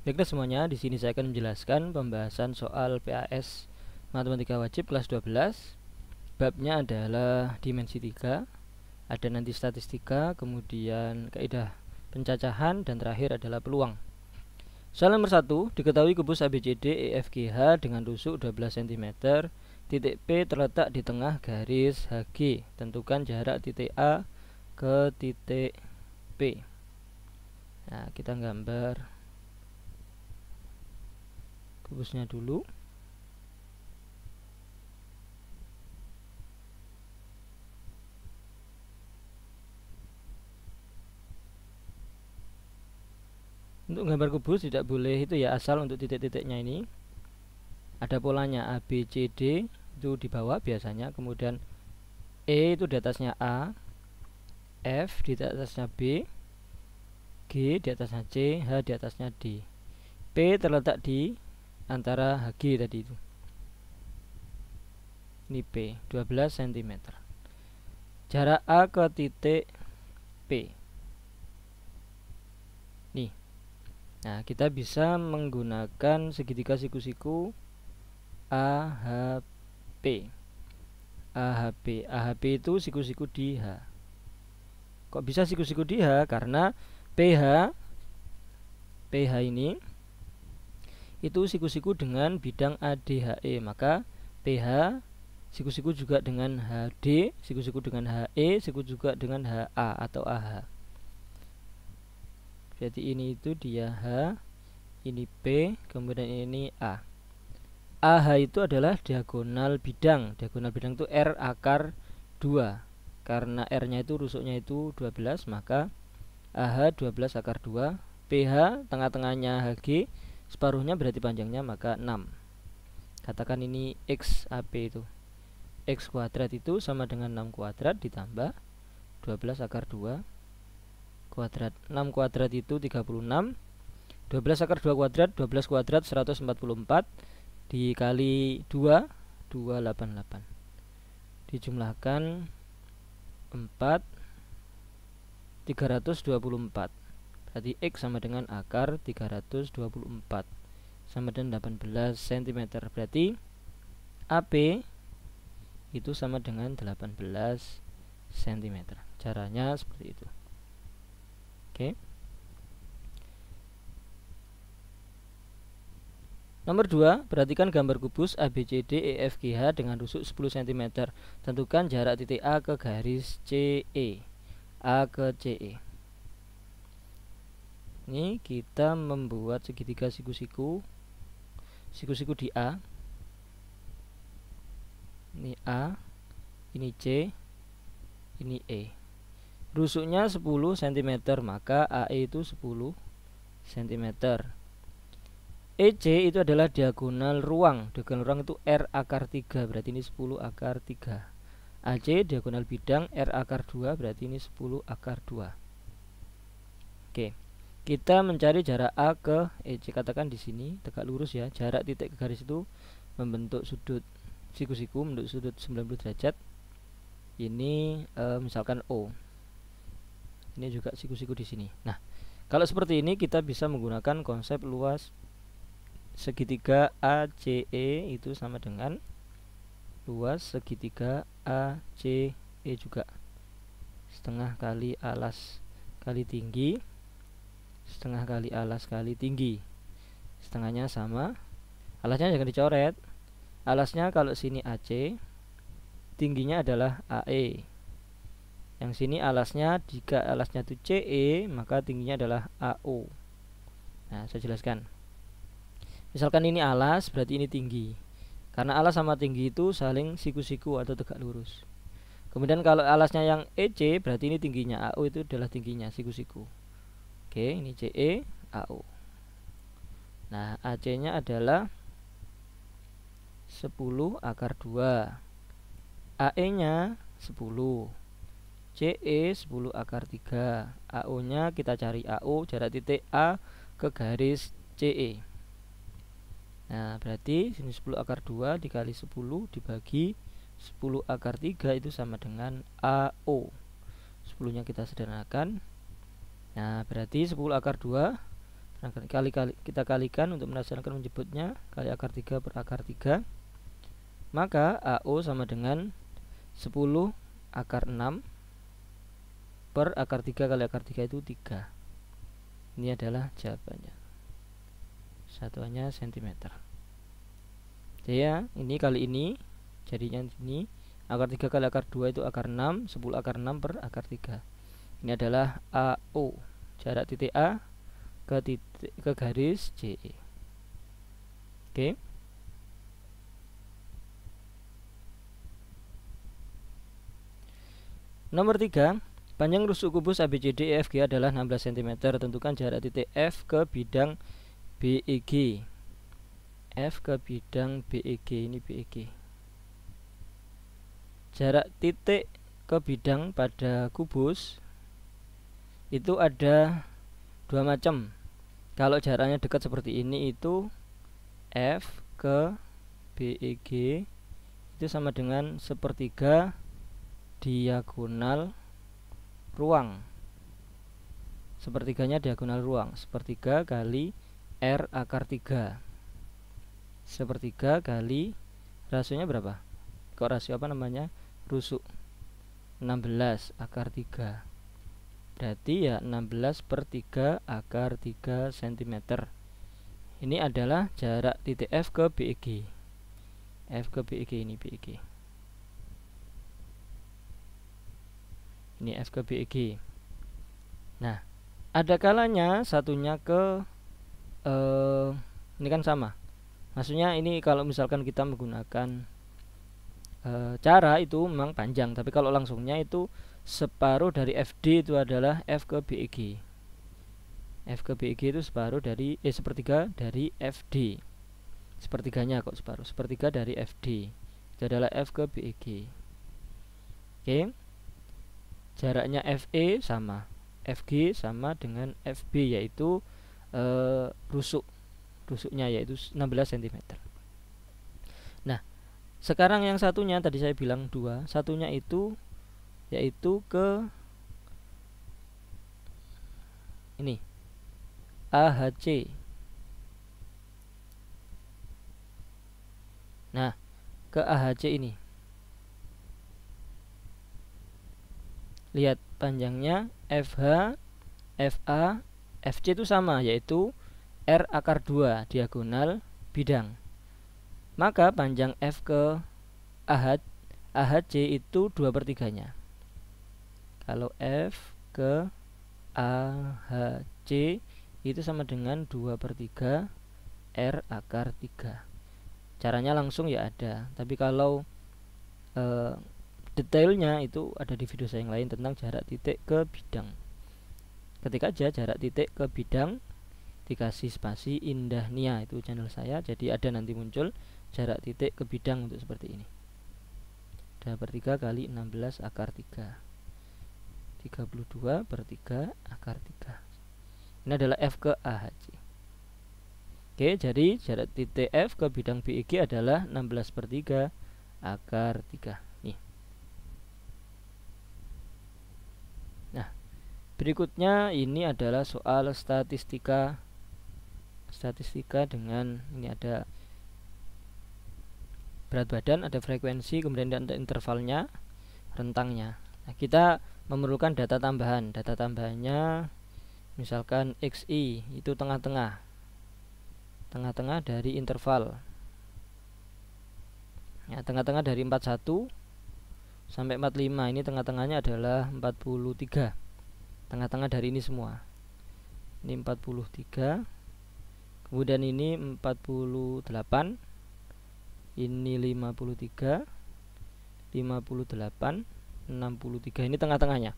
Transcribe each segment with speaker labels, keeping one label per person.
Speaker 1: Baiklah semuanya, di sini saya akan menjelaskan pembahasan soal PAS Matematika Wajib kelas 12. Babnya adalah dimensi 3, ada nanti statistika, kemudian kaidah pencacahan, dan terakhir adalah peluang. Soal nomor 1, diketahui kubus ABCD EFGH dengan rusuk 12 cm, titik P terletak di tengah garis HG. Tentukan jarak titik A ke titik P. Nah, kita gambar kubusnya dulu. Untuk gambar kubus tidak boleh itu ya, asal untuk titik-titiknya ini ada polanya A, B, C, D itu di bawah biasanya, kemudian E itu di atasnya A, F di atasnya B, G di atasnya C, H di atasnya D. P terletak di antara HG tadi itu. Ini P 12 cm. Jarak A ke titik P. Nih. Nah, kita bisa menggunakan segitiga siku-siku AHP. AHP itu siku-siku di H. Kok bisa siku-siku di H? Karena PH ini itu siku-siku dengan bidang ADHE, maka PH siku-siku juga dengan HD, siku-siku dengan HE, siku juga dengan HA atau AH. Jadi ini itu dia H, ini P, kemudian ini A. AH itu adalah diagonal bidang. Diagonal bidang itu R akar 2. Karena R-nya itu rusuknya itu 12, maka AH 12 akar 2. PH tengah-tengahnya HG, separuhnya berarti panjangnya, maka 6. Katakan ini X AP itu. X kuadrat itu sama dengan 6 kuadrat ditambah 12 akar 2 kuadrat. 6 kuadrat itu 36. 12 akar 2 kuadrat, 12 kuadrat 144 dikali 2, 288. Dijumlahkan 4, 324. Berarti X sama dengan akar 324 sama dengan 18 cm. Berarti AP itu sama dengan 18 cm. Caranya seperti itu. Oke. Nomor 2, perhatikan gambar kubus ABCD EFGH dengan rusuk 10 cm. Tentukan jarak titik A ke garis CE. A ke CE. Ini kita membuat segitiga siku-siku di A. Ini A, ini C, ini E. Rusuknya 10 cm, maka AE itu 10 cm. EC itu adalah diagonal ruang. Diagonal ruang itu R akar 3, berarti ini 10 akar 3. AC diagonal bidang R akar 2, berarti ini 10 akar 2. Oke. Kita mencari jarak A ke EC. Katakan di sini tegak lurus ya. Jarak titik ke garis itu membentuk sudut siku-siku, membentuk sudut 90 derajat. Ini misalkan O. Ini juga siku-siku di sini. Nah, kalau seperti ini kita bisa menggunakan konsep luas segitiga ACE itu sama dengan luas segitiga ACE juga. Setengah kali alas kali tinggi, setengah kali alas kali tinggi. Setengahnya sama. Alasnya jangan dicoret. Alasnya kalau sini AC, tingginya adalah AE. Yang sini alasnya, jika alasnya itu CE, maka tingginya adalah AO. Nah, saya jelaskan. Misalkan ini alas, berarti ini tinggi. Karena alas sama tinggi itu saling siku-siku atau tegak lurus. Kemudian kalau alasnya yang EC, berarti ini tingginya. AO itu adalah tingginya, siku-siku. Oke, ini CE, AO. Nah, AC-nya adalah 10 akar 2. AE-nya 10. CE 10 akar 3. AO-nya kita cari AO, jarak titik A ke garis CE. Nah, berarti sini 10 akar 2 dikali 10 dibagi 10 akar 3 itu sama dengan AO. 10-nya kita sederhanakan. Nah, berarti 10 akar 2 kita kalikan untuk merasakan menyebutnya, kali akar 3 per akar 3, maka AO sama dengan 10 akar 6 per akar 3 kali akar 3 itu 3. Ini adalah jawabannya. Satuannya cm. Jadi ya, ini kali ini jadinya ini akar 3 kali akar 2 itu akar 6, 10 akar 6 per akar 3. Ini adalah AO, jarak titik A ke garis JE. Oke. Nomor 3, panjang rusuk kubus ABCD EFG adalah 16 cm. Tentukan jarak titik F ke bidang BEG. F ke bidang BEG, ini BEG. Jarak titik ke bidang pada kubus itu ada dua macam. Kalau jaraknya dekat seperti ini itu F ke BEG itu sama dengan sepertiga diagonal ruang. Sepertiganya diagonal ruang, sepertiga kali R akar 3. Sepertiga kali rasionya berapa? Kok rasio apa namanya? Rusuk. 16 akar 3. Berarti ya 16 per 3 akar 3 cm. Ini adalah jarak titik F ke BEG. F ke BEG, ini BEG. Ini F ke BEG. Nah, ada kalanya satunya ke ini kan sama. Maksudnya ini kalau misalkan kita menggunakan cara itu memang panjang, tapi kalau langsungnya itu separuh dari FD itu adalah F ke BEG. F ke BEG itu separuh dari sepertiga dari FD. Sepertiganya kok separuh. Sepertiga dari FD. Itu adalah F ke BEG. Oke. Jaraknya FE sama FG sama dengan FB, yaitu rusuknya yaitu 16 cm. Nah, sekarang yang satunya tadi saya bilang 2, satunya itu yaitu ke ini AHC. Nah, ke AHC ini lihat panjangnya FH, FA, FC itu sama, yaitu R akar 2 diagonal bidang. Maka panjang F ke AHC itu 2/3-nya. Kalau F ke AHC itu sama dengan 2/3 R akar 3. Caranya langsung ya ada, tapi kalau detailnya itu ada di video saya yang lain tentang jarak titik ke bidang. Ketik aja jarak titik ke bidang, dikasih spasi Indah Nia, itu channel saya, jadi ada nanti muncul jarak titik ke bidang untuk seperti ini. 2/3 kali 16 akar 3, 32/3 akar 3. Ini adalah F ke AHC. Oke, jadi jarak titik F ke bidang BEG adalah 16/3 akar 3. Nih. Nah, berikutnya ini adalah soal statistika dengan ini ada berat badan, ada frekuensi, kemudian ada intervalnya, rentangnya. Nah, kita memerlukan data tambahan. Data tambahannya misalkan XI itu tengah-tengah dari interval. Ya, tengah-tengah dari 41 sampai 45, ini tengah-tengahnya adalah 43. Tengah-tengah dari ini semua. Ini 43. Kemudian ini 48. Ini 53, 58, 63. Ini tengah-tengahnya.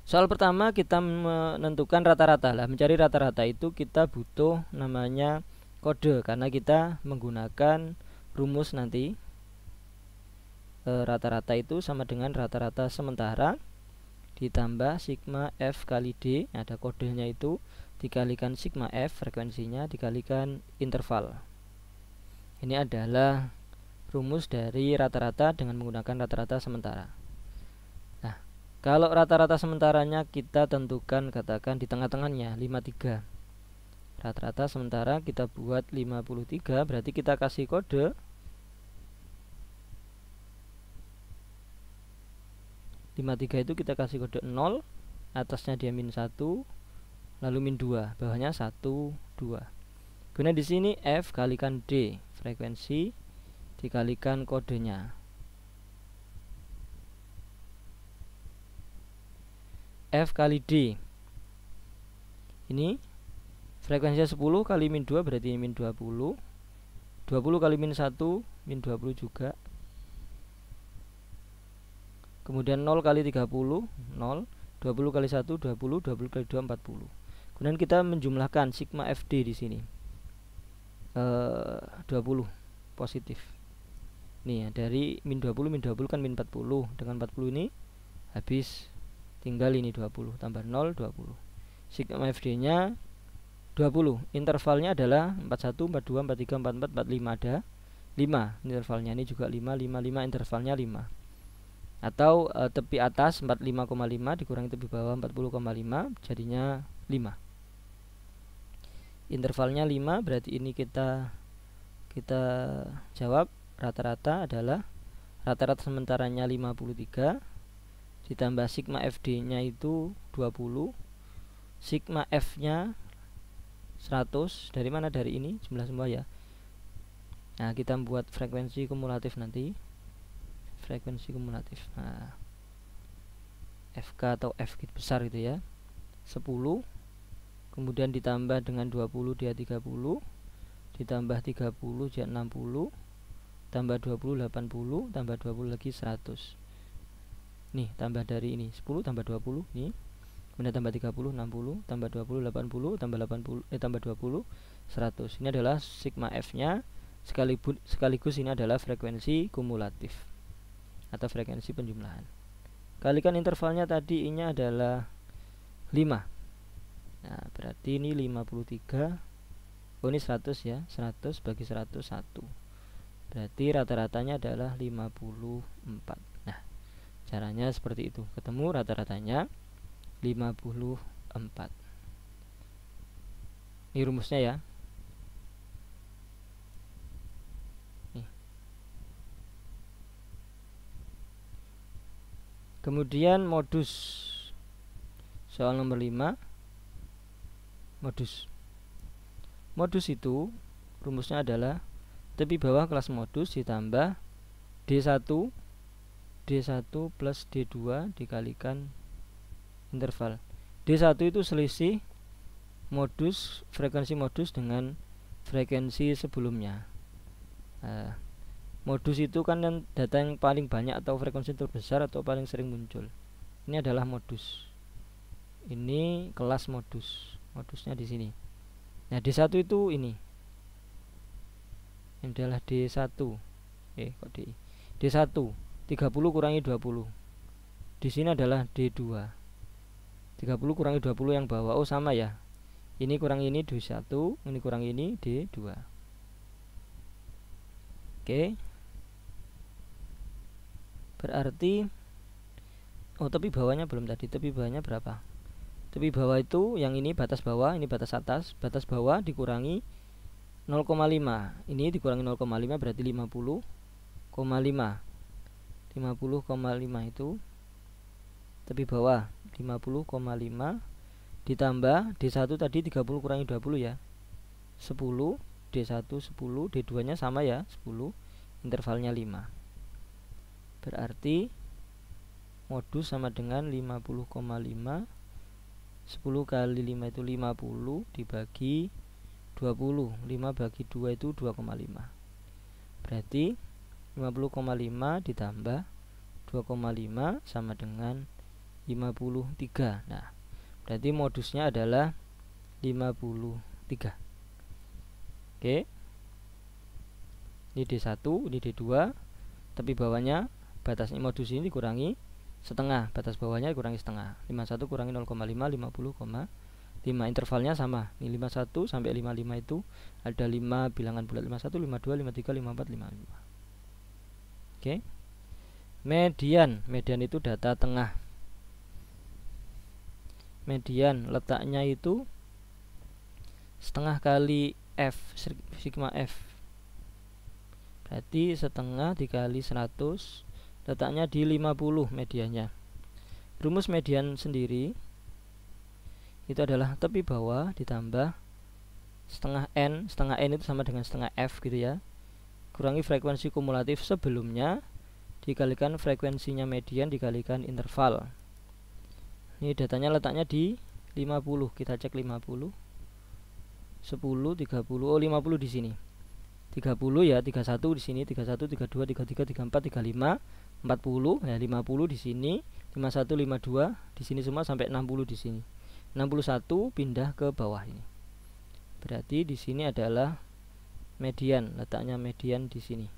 Speaker 1: Soal pertama kita menentukan rata-rata. Lah, mencari rata-rata itu kita butuh namanya kode, karena kita menggunakan rumus nanti. Rata-rata itu sama dengan rata-rata sementara ditambah sigma F kali D, ada kodenya itu, dikalikan sigma F frekuensinya, dikalikan interval. Ini adalah rumus dari rata-rata dengan menggunakan rata-rata sementara. Nah, Kalau rata-rata sementaranya kita tentukan, katakan di tengah-tengahnya 53. Rata-rata sementara kita buat 53, berarti kita kasih kode 53 itu kita kasih kode 0, atasnya dia min 1, lalu min 2, bawahnya 1, 2. Kemudian di sini F kalikan D, frekuensi dikalikan kodenya. F kali D. Ini frekuensinya 10 kali min 2 berarti min 20. 20 kali min 1 min 20 juga. Kemudian 0 kali 30 0. 20 kali 1 20, 20 kali 2 40. Kemudian kita menjumlahkan sigma FD di sini. 20 positif. Nih ya, dari min 20 kan min 40. Dengan 40 ini habis, tinggal ini 20 tambah 0 20. Sigma FD-nya 20. Intervalnya adalah 41, 42, 43, 44, 45, ada 5 intervalnya. Ini juga 5, 5, 5, intervalnya 5. Atau tepi atas 45,5 dikurangi tepi bawah 40,5 jadinya 5. Intervalnya 5, berarti ini kita jawab rata-rata adalah rata-rata sementaranya 53 ditambah sigma FD-nya itu 20, sigma F-nya 100. Dari mana? Dari ini jumlah semua ya. Nah, kita buat frekuensi kumulatif nanti. Frekuensi kumulatif. Nah, FK atau F besar gitu ya. 10 kemudian ditambah dengan 20 dia 30, ditambah 30 dia 60, tambah 20 80, tambah 20 lagi 100. Nih, tambah dari ini 10 tambah 20 nih. Kemudian tambah 30 60, tambah 20 80, tambah 80 tambah 20 100. Ini adalah sigma F-nya, sekaligus ini adalah frekuensi kumulatif atau frekuensi penjumlahan. Kalikan intervalnya tadi ini adalah 5. Nah, berarti ini 53. Oh, ini 100 ya. 100 bagi 100 1. Berarti rata-ratanya adalah 54. Nah, caranya seperti itu. Ketemu rata-ratanya 54. Ini rumusnya ya. Kemudian modus. Soal nomor 5. Modus itu rumusnya adalah tepi bawah kelas modus ditambah D1 plus D2 dikalikan interval. D1 itu selisih modus, frekuensi modus dengan frekuensi sebelumnya. Modus itu kan data yang paling banyak atau frekuensi terbesar atau paling sering muncul. Ini adalah modus. Ini kelas modus. Modusnya di sini. Nah, D1 itu ini. Ini adalah D1. Kok D? D1 30 kurangi 20. Di sini adalah D2. 30 kurangi 20 yang bawah. Oh, sama ya. Ini kurang ini D1, ini kurang ini D2. Oke. Berarti tepi bawahnya belum tadi. Tepi bawahnya berapa? Tepi bawah itu yang ini batas bawah, ini batas atas. Batas bawah dikurangi 0,5. Ini dikurangi 0,5 berarti 50,5. 50,5 itu tepi bawah 50,5 ditambah D1 tadi 30 kurangi 20 ya. 10, D1 10, D2 nya sama ya, 10, intervalnya 5. Berarti modus sama dengan 50,5. 10 kali 5 itu 50 dibagi 20. 5 bagi 2 itu 2,5. Berarti 50,5 ditambah 2,5 sama dengan 53. Nah, berarti modusnya adalah 53. Oke. Ini D1, ini D2. Tapi bawahnya batasnya modus ini dikurangi setengah, batas bawahnya dikurangi setengah. 51 kurangi 0,5 50,5. Intervalnya sama. Ini 51 sampai 55 itu ada 5 bilangan bulat, 51, 52, 53, 54, 55. Oke. Median itu data tengah. median letaknya itu setengah kali F, sigma F. Berarti setengah dikali 100, letaknya di 50 mediannya. Rumus median sendiri itu adalah tepi bawah ditambah setengah n itu sama dengan setengah F gitu ya, kurangi frekuensi kumulatif sebelumnya dikalikan frekuensinya median dikalikan interval. Ini datanya letaknya di 50, kita cek 50, 10, 30, oh 50 di sini. 30 ya, 31 di sini, 31, 32, 33, 34, 35, 40, ya 50 di sini, 51, 52 di sini semua sampai 60 di sini. 61 pindah ke bawah ini. Berarti di sini adalah median, letaknya median di sini.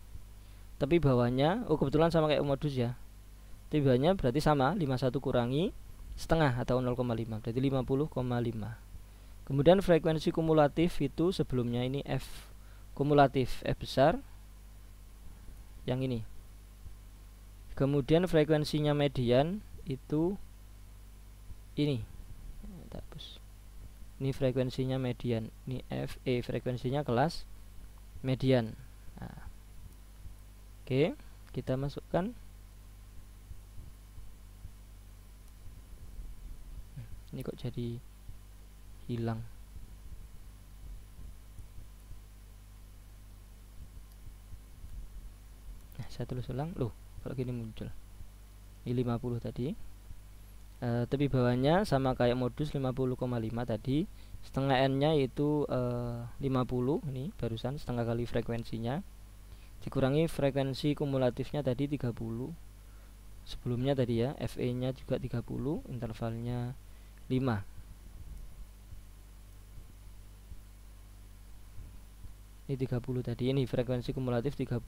Speaker 1: Tapi bawahnya, oh kebetulan sama kayak modus ya. Tapi bawahnya berarti sama, 51 kurangi setengah atau 0,5, berarti 50,5. Kemudian frekuensi kumulatif itu sebelumnya ini F kumulatif, F besar yang ini. Kemudian frekuensinya median itu ini. Ini frekuensinya median, ini FE frekuensinya kelas median. Nah, oke, kita masukkan. Ini kok jadi hilang. Nah, saya tulis ulang. Loh, kalau gini muncul. Ini 50 tadi. Tepi bawahnya sama kayak modus 50,5 tadi. Setengah n-nya itu 50, ini barusan setengah kali frekuensinya. Dikurangi frekuensi kumulatifnya tadi 30. Sebelumnya tadi ya, FE-nya juga 30, intervalnya 5. Ini 30 tadi, ini frekuensi kumulatif 30,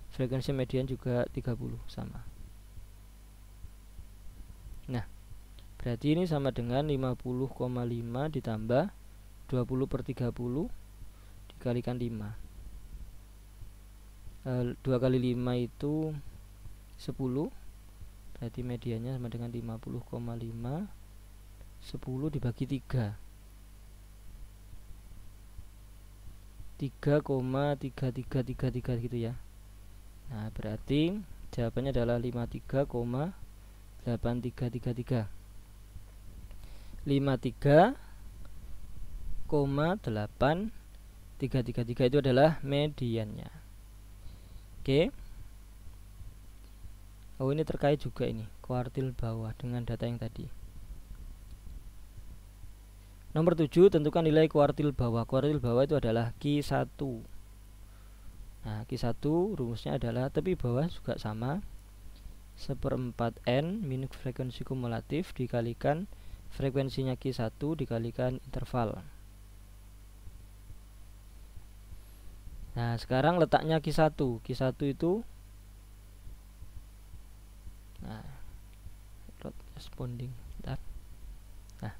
Speaker 1: frekuensi median juga 30 sama. Nah, berarti ini sama dengan 50,5 ditambah 20/30 dikalikan 5. 2 kali 5 itu 10. Berarti mediannya sama dengan 50,5, 10 dibagi 3, 3,3333 gitu ya. Nah, berarti jawabannya adalah 53,8333. 53,8333 itu adalah mediannya. Oke. Oh, ini terkait juga ini kuartil bawah dengan data yang tadi. Nomor 7, tentukan nilai kuartil bawah. Kuartil bawah itu adalah Q1. Nah, Q1 rumusnya adalah tepi bawah juga sama, 1/4 N minus frekuensi kumulatif dikalikan frekuensinya Q1 dikalikan interval. Nah, sekarang letaknya Q1. Q1 itu not responding. Bentar. Nah,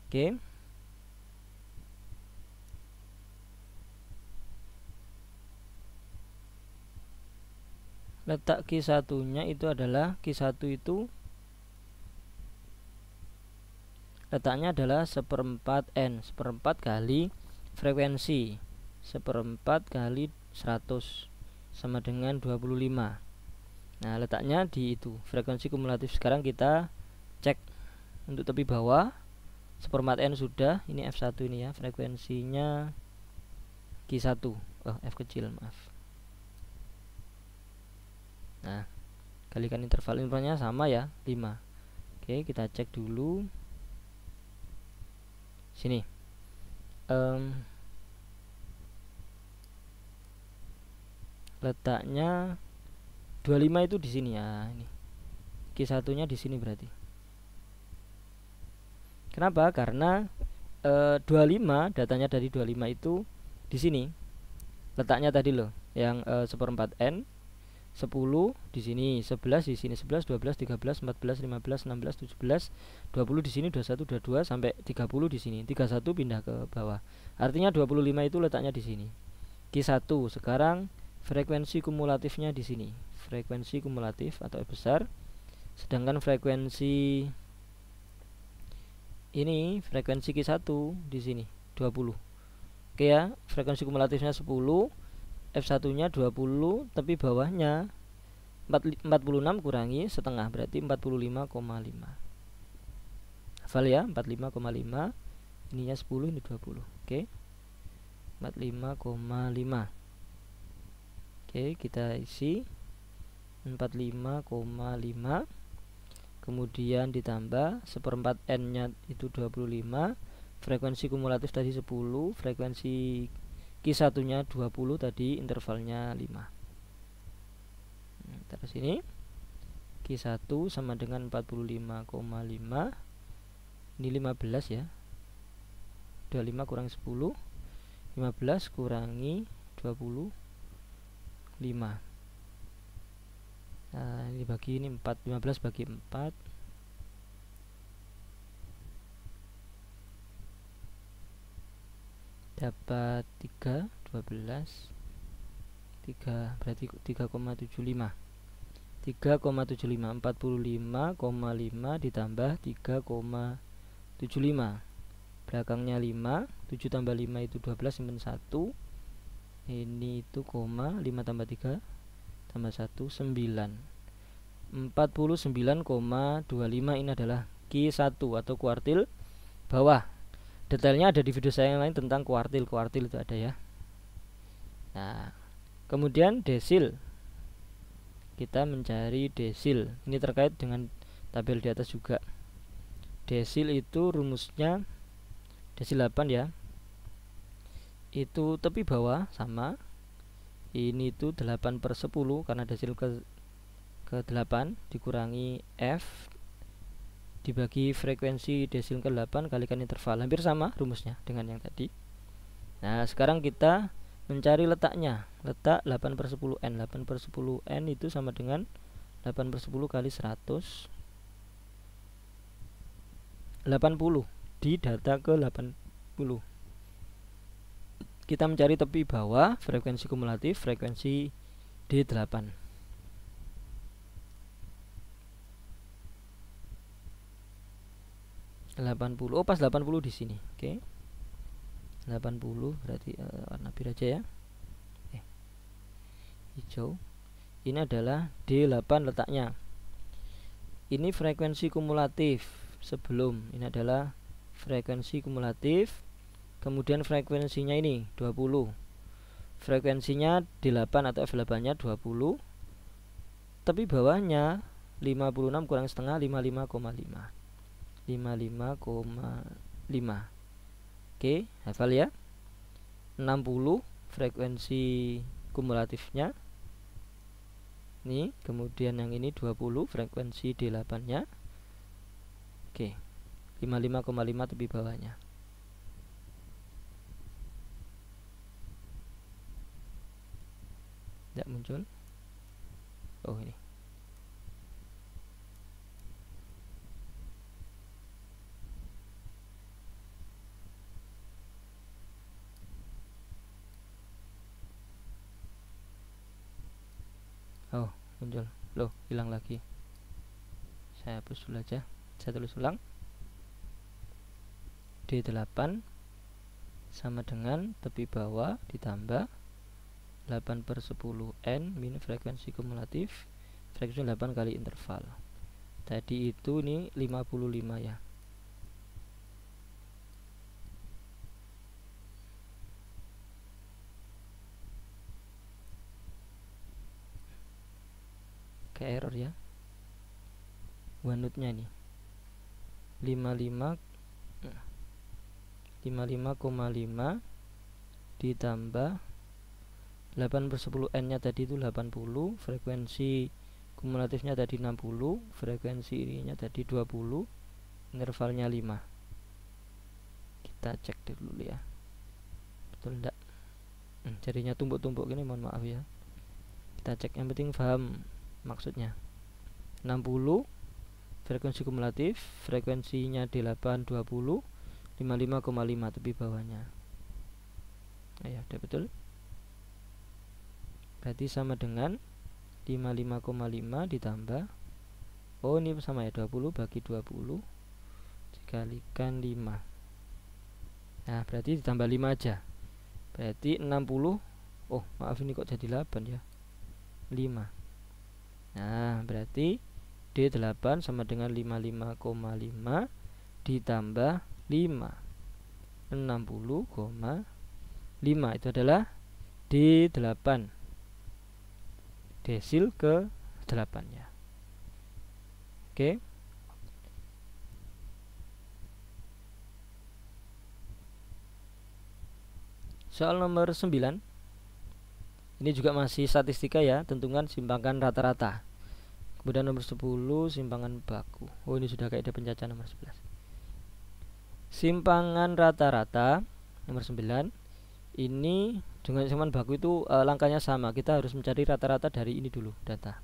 Speaker 1: oke. Letak Q1-nya itu adalah Q1 itu letaknya adalah 1/4 N, 1/4 kali frekuensi, 1/4 kali 100 sama dengan 25. Nah, letaknya di itu frekuensi kumulatif. Sekarang kita cek untuk tepi bawah, 1/4 N sudah, ini F1 ini ya, frekuensinya Q1, F kecil maaf. Nah, kalikan intervalnya sama ya, 5. Oke, kita cek dulu sini. Letaknya 25 itu di sini ya, ini Q1-nya di sini berarti. Kenapa? Karena 25 datanya dari 25 itu di sini. Letaknya tadi loh, yang 1/4 N, 10 di sini, 11 di sini, 11, 12, 13, 14, 15, 16, 17, 20 di sini, 21, 22 sampai 30 di sini. 31 pindah ke bawah. Artinya 25 itu letaknya di sini. Q1 sekarang frekuensi kumulatifnya di sini. Frekuensi kumulatif atau F besar. Sedangkan frekuensi Ini frekuensi Q1 di sini 20. Oke ya, frekuensi kumulatifnya 10, F1 nya 20, tapi bawahnya 46 kurangi setengah berarti 45,5. Hafal ya, 45,5. Ininya 10, ini 20. Oke. 45,5. Oke, kita isi 45,5. Kemudian ditambah 1/4 N nya itu 25. Frekuensi kumulatif tadi 10, frekuensi Q1 nya 20, tadi intervalnya 5. Terus ini Q1 sama dengan 45,5. Ini 15 ya. 25 kurang 10, 15 kurangi 25. Nah, ini bagi ini 4, 15 bagi 4. Dapat 3, 12. 3 berarti 3,75. 3,75, 45,5 ditambah 3,75. Belakangnya 5, 7 tambah 5 itu 12, simpen 1. Ini itu koma, 5 tambah 3 tambah 1, 9. 49,25 ini adalah Q1 atau kuartil bawah. Detailnya ada di video saya yang lain tentang kuartil itu ada ya. Nah, kemudian desil. Kita mencari desil. Ini terkait dengan tabel di atas juga. Desil itu rumusnya desil 8 ya. Itu tepi bawah sama. Ini itu 8/10 karena desil ke 8 dikurangi F dibagi frekuensi desil ke 8 kalikan interval. Hampir sama rumusnya dengan yang tadi. Nah, sekarang kita mencari letaknya. Letak 8/10 N. 8/10 N itu sama dengan 8/10 kali 100. 80 di data ke 80. Kita mencari tepi bawah, frekuensi kumulatif, frekuensi D8. Oh, pas 80 di sini. Oke. 80 berarti warna biru aja ya. Hijau. Ini adalah D8 letaknya. Ini frekuensi kumulatif sebelum. Ini adalah frekuensi kumulatif. Kemudian frekuensinya ini 20. Frekuensinya D8 atau F8 nya 20. Tapi bawahnya 56 kurang setengah 55,5. 55,5. Oke, hafal ya. 60 frekuensi kumulatifnya. Ini, kemudian yang ini 20 frekuensi D8 nya. Oke. 55,5 tepi bawahnya. Tidak muncul. Oh, ini. Oh, muncul. Loh, hilang lagi. Saya hapus dulu aja. Saya tulis ulang. D8 sama dengan tepi bawah ditambah 8/10 N min frekuensi kumulatif, frekuensi 8 kali interval. Tadi itu ini 55 ya. Ke error ya. One-nya nih 55,5 ditambah 8/10 N nya tadi itu 80, frekuensi kumulatifnya tadi 60, frekuensi ininya tadi 20, intervalnya 5. Kita cek dulu ya, betul enggak? Jadinya tumpuk-tumpuk gini, mohon maaf ya. Kita cek, yang penting paham maksudnya. 60 frekuensi kumulatif, frekuensinya D8 20, 55,5 tepi bawahnya. Ya, udah betul. Berarti sama dengan 55,5 ditambah, oh ini sama ya, 20 bagi 20, dikalikan 5. Nah berarti ditambah 5 aja, berarti 60. Oh maaf, ini kok jadi 8 ya, 5. Nah berarti D8 sama dengan 55,5 ditambah 5, 60,5. Itu adalah D8, desil ke 8 ya. Oke. Soal nomor 9. Ini juga masih statistika ya, tentukan simpangan rata-rata. Kemudian nomor 10 simpangan baku. Oh ini sudah kayak ada pencacahan nomor 11. Simpangan rata-rata nomor 9. Ini dengan simpangan baku itu langkahnya sama. Kita harus mencari rata-rata dari ini dulu, data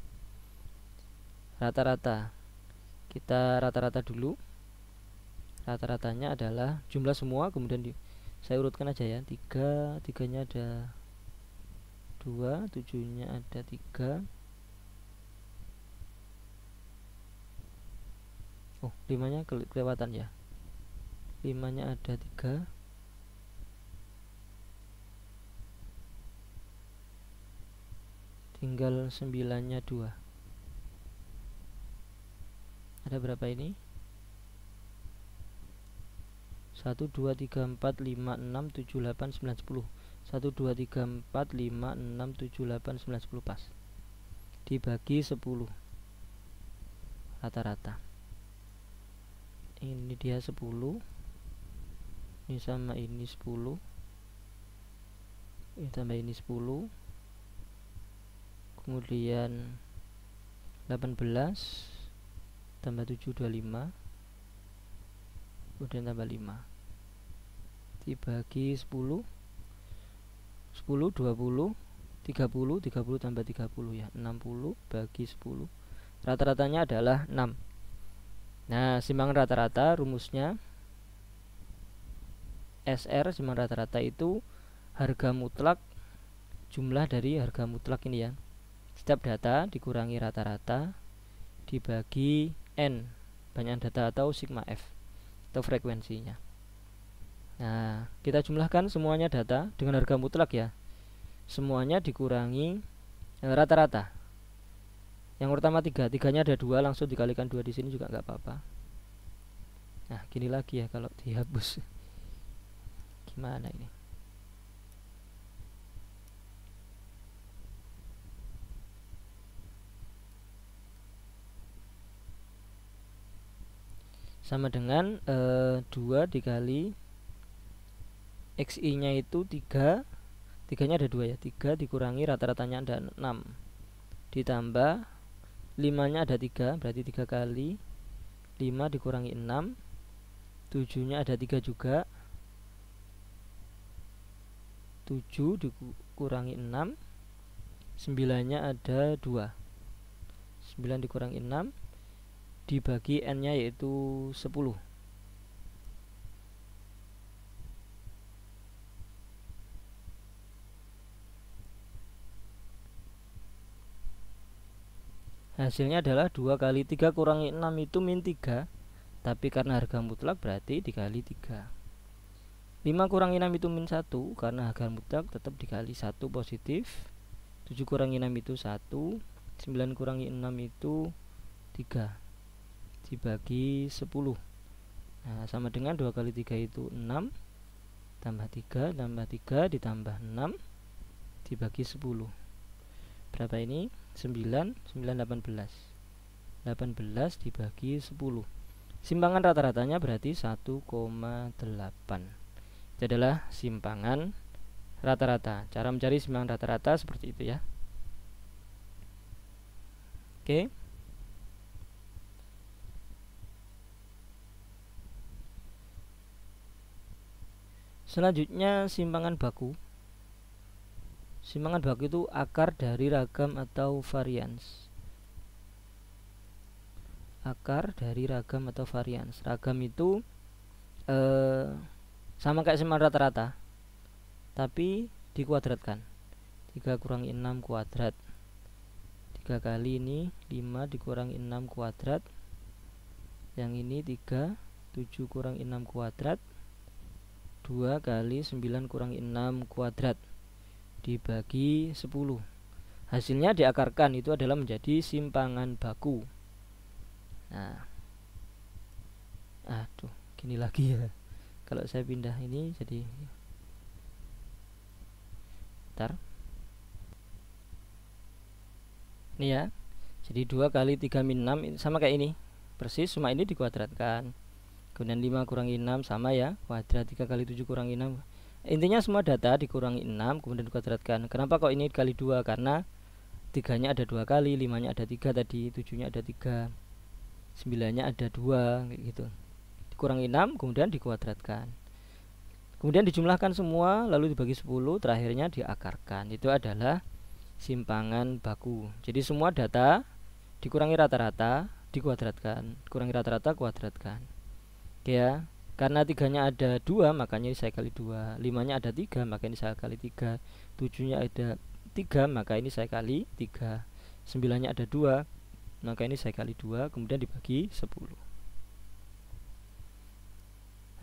Speaker 1: rata-rata. Kita rata-rata dulu. Rata-ratanya adalah jumlah semua, kemudian saya urutkan aja ya. 3, 3-nya ada 2, 7-nya ada 3. Oh 5-nya kelewatan ya, 5-nya ada 3. Tinggal 9-nya 2. Ada berapa ini? 1, 2, 3, 4, 5, 6, 7, 8, 9, 10. 1, 2, 3, 4, 5, 6, 7, 8, 9, 10 pas. Dibagi 10 rata-rata. Ini dia 10. Ini sama ini 10. Ini tambah ini 10. Kemudian 18 tambah 7, 25. Kemudian tambah 5 dibagi 10, 10, 20, 30, 30 tambah 30 ya, 60 bagi 10. Rata-ratanya adalah 6. Nah simpangan rata-rata rumusnya SR, simpangan rata-rata itu harga mutlak jumlah dari harga mutlak ini ya. Setiap data dikurangi rata-rata dibagi N, banyak data atau sigma F atau frekuensinya. Nah kita jumlahkan semuanya data dengan harga mutlak ya, semuanya dikurangi rata-rata. Yang pertama 3, 3-nya ada 2, langsung dikalikan 2 di sini juga nggak apa-apa. Nah gini lagi ya kalau dihapus. Gimana ini? Sama dengan 2 dikali XI nya itu 3, 3-nya ada 2 ya, 3 dikurangi rata-ratanya ada 6 ditambah 5-nya ada 3, berarti 3 kali 5 dikurangi 6, 7-nya ada 3 juga, 7 dikurangi 6, 9-nya ada 2, 9 dikurangi 6 dibagi N-nya yaitu 10. Hasilnya adalah 2 kali 3 kurangi 6 itu min 3, tapi karena harga mutlak berarti dikali 3. 5 kurangi 6 itu min 1, karena harga mutlak tetap dikali 1 positif. 7 kurangi 6 itu 1, 9 kurangi 6 itu 3 dibagi 10. Nah sama dengan 2 kali 3 itu 6 tambah 3 ditambah 6 dibagi 10. Berapa ini? 9, 9, 18 dibagi 10. Simpangan rata-ratanya berarti 1,8. Itu adalah simpangan rata-rata. Cara mencari simpangan rata-rata seperti itu ya. Oke. Selanjutnya simpangan baku. Simpangan baku itu akar dari ragam atau varians. Akar dari ragam atau varians. Ragam itu sama kayak simpangan rata-rata, tapi dikuadratkan. 3 kurangi 6 kuadrat. 3 kali ini 5 dikurangi 6 kuadrat. Yang ini 3 7 kurang 6 kuadrat 2 kali 9 kurang 6 kuadrat dibagi 10. Hasilnya diakarkan, itu adalah menjadi simpangan baku. Nah, aduh, gini lagi ya. Kalau saya pindah ini jadi ntar. Ini ya. Jadi 2 kali 3 min 6 sama kayak ini. Persis, cuma ini dikuadratkan. Kemudian 5 kurangi 6 sama ya, kuadrat. 3 kali 7 kurangi 6. Intinya semua data dikurangi 6 kemudian dikuadratkan. Kenapa kok ini kali 2? Karena 3-nya ada 2 kali, 5-nya ada 3 tadi, 7-nya ada 3, 9-nya ada 2 kayak gitu. Dikurangi 6 kemudian dikuadratkan. Kemudian dijumlahkan semua lalu dibagi 10, terakhirnya diakarkan. Itu adalah simpangan baku. Jadi semua data dikurangi rata-rata dikuadratkan, dikurangi rata-rata kuadratkan. Oke ya, karena 3-nya ada 2 makanya saya kali 2, 5-nya ada 3 maka ini saya kali 3, 7-nya ada 3 maka ini saya kali 3, 9-nya ada 2 maka ini saya kali 2, kemudian dibagi 10.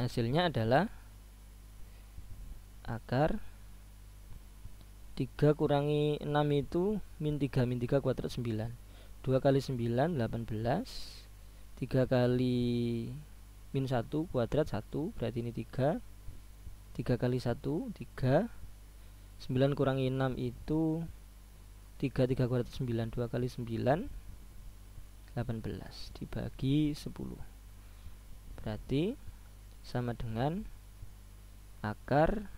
Speaker 1: Hasilnya adalah akar 3 kurangi 6 itu min 3, min 3 kuadrat 9, 2 kali 9 18, 3 kali min 1 kuadrat 1, berarti ini 3, 3 kali 1 3, 9 kurangi 6 itu 3, 3 kuadrat 9, 2 kali 9 18 dibagi 10, berarti sama dengan akar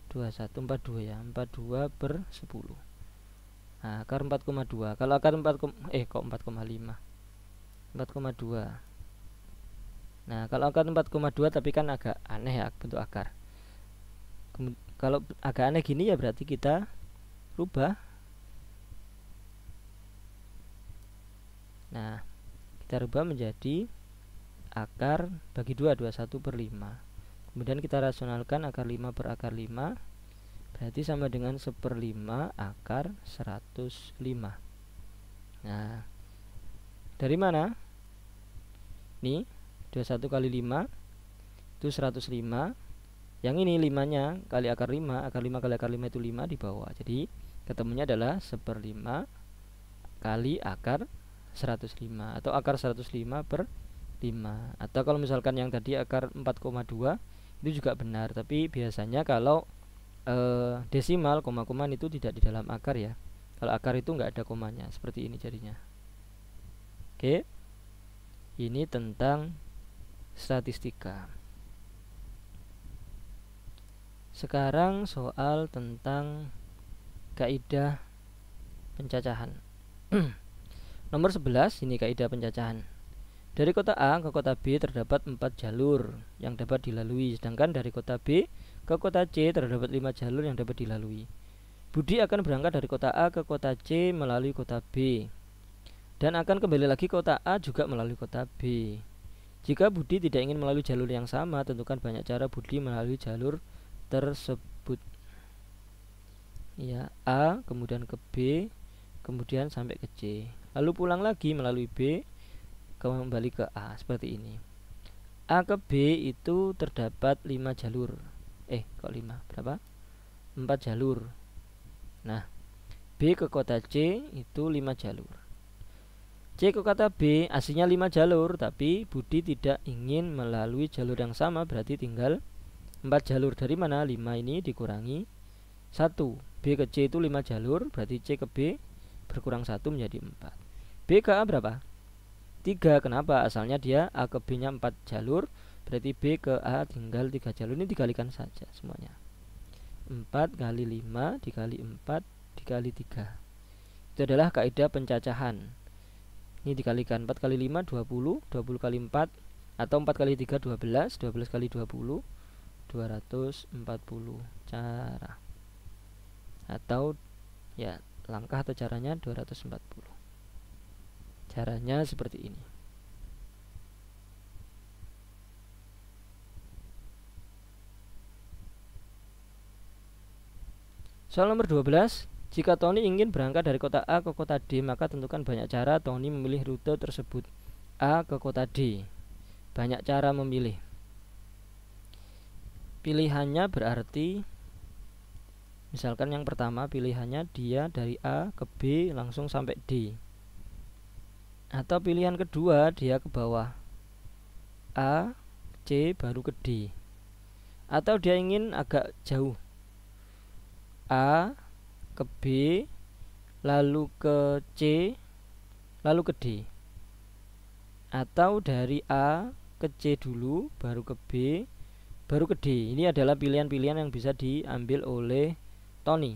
Speaker 1: 2142 ya, 42 per 10. Nah, akar 4,2. Kalau akar 4, kok 4,5, 4,2. Nah, kalau akar 4,2 tapi kan agak aneh ya bentuk akar. Kalau agak aneh gini ya berarti kita rubah. Nah, kita rubah menjadi akar bagi 2, 21 per 5. Kemudian kita rasionalkan akar 5 per akar 5, berarti sama dengan 1/5 akar 105. Nah, dari mana? Nih 21 kali 5 itu 105. Yang ini 5-nya kali akar 5, akar 5 kali akar 5 itu 5 di bawah. Jadi ketemunya adalah 1/5 kali akar 105 atau akar 105 per 5. Atau kalau misalkan yang tadi akar 4,2 itu juga benar, tapi biasanya kalau desimal koma-komaan itu tidak di dalam akar ya. Kalau akar itu nggak ada komanya, seperti ini jadinya. Oke, ini tentang statistika. Sekarang soal tentang kaidah pencacahan. Nomor 11, ini kaidah pencacahan. Dari kota A ke kota B terdapat 4 jalur yang dapat dilalui, sedangkan dari kota B ke kota C terdapat 5 jalur yang dapat dilalui. Budi akan berangkat dari kota A ke kota C melalui kota B dan akan kembali lagi ke kota A juga melalui kota B. Jika Budi tidak ingin melalui jalur yang sama, tentukan banyak cara Budi melalui jalur tersebut. Ya, A kemudian ke B, kemudian sampai ke C, lalu pulang lagi melalui B, kembali ke A, seperti ini. A ke B itu terdapat 5 jalur. Kok 5? Berapa? 4 jalur. Nah, B ke kota C itu 5 jalur. C ke kota B aslinya 5 jalur, tapi Budi tidak ingin melalui jalur yang sama, berarti tinggal 4 jalur. Dari mana? 5 ini dikurangi 1. B ke C itu 5 jalur, berarti C ke B berkurang 1 menjadi 4. B ke A berapa? 3. Kenapa? Asalnya dia A ke B nya 4 jalur, berarti B ke A tinggal 3 jalur. Ini dikalikan saja semuanya. 4 kali 5 dikali 4 dikali 3. Itu adalah kaidah pencacahan. Ini dikalikan 4 kali 5 20, 20 kali 4 atau 4 kali 3 12, 12 kali 20 240 cara. Atau ya langkah atau caranya 240. Caranya seperti ini. Soal nomor 12. Jika Tony ingin berangkat dari kota A ke kota D, maka tentukan banyak cara Tony memilih rute tersebut. A ke kota D. banyak cara memilih. Pilihannya berarti misalkan yang pertama pilihannya dia dari A ke B langsung sampai D. Atau pilihan kedua dia ke bawah A, C baru ke D. Atau dia ingin agak jauh A ke B lalu ke C lalu ke D. Atau dari A ke C dulu baru ke B baru ke D. Ini adalah pilihan-pilihan yang bisa diambil oleh Tony.